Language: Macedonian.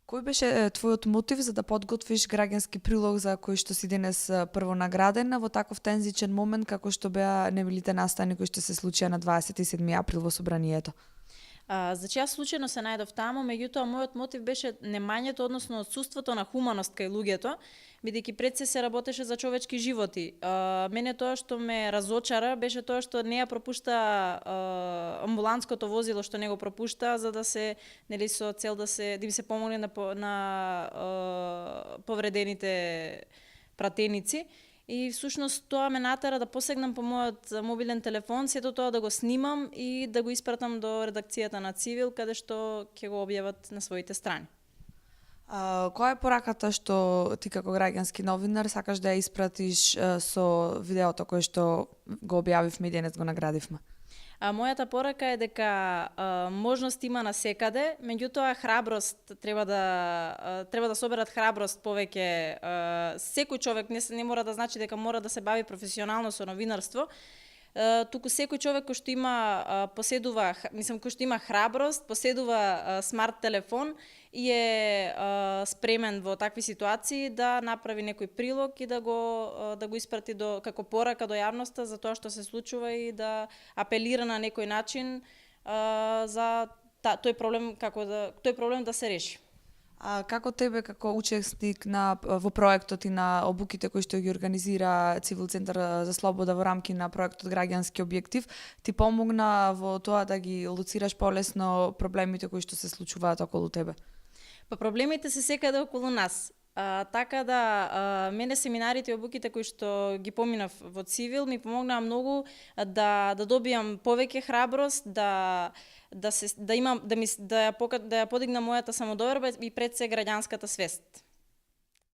Кој беше твојот мотив за да подготвиш граѓански прилог за кој што си денес прво наградена во таков тензичен момент како што беа немилите настани кои што се случија на 27 април во собранието? Значи, јас случајно се најдов таму, меѓутоа мојот мотив беше немањето, односно отсуството на хуманост кај луѓето, бидејќи пред се работеше за човечки животи. Мене тоа што ме разочара беше тоа што не ја пропушта амбуланското возило што не го пропушта за да се, нели, со цел да им се помогне на повредените пратеници. И всушност тоа ме натера да посегнам по мојот мобилен телефон, сето тоа да го снимам и да го испратам до редакцијата на Цивил, каде што ќе го објават на своите страни. Која е пораката што ти како граѓански новинар сакаш да ја испратиш со видеото кое што го објавивме и денес го наградивме? Мојата порака е дека можност има на секаде, меѓутоа храброст треба да соберат храброст повеќе. Секој човек не мора да значи дека мора да се бави професионално со новинарство, туку секој човек кој што кој што има храброст, поседува смарт телефон и е спремен во такви ситуации да направи некој прилог и да го испрати како порака до јавноста за тоа што се случува и да апелира на некој начин за тој проблем да се реши. Како тебе, како учесник во проектот и на обуките кои што ги организира Цивил Центар за слобода во рамки на проектот Граѓански објектив, ти помогна во тоа да ги лоцираш полесно проблемите кои што се случуваат околу тебе? Па проблемите се секаде околу нас. Така да, мене семинарите и обуките кои што ги поминав во Цивил ми помогнаа многу да добијам повеќе храброст, да ја подигнам мојата самодоверба и пред се граѓанската свест.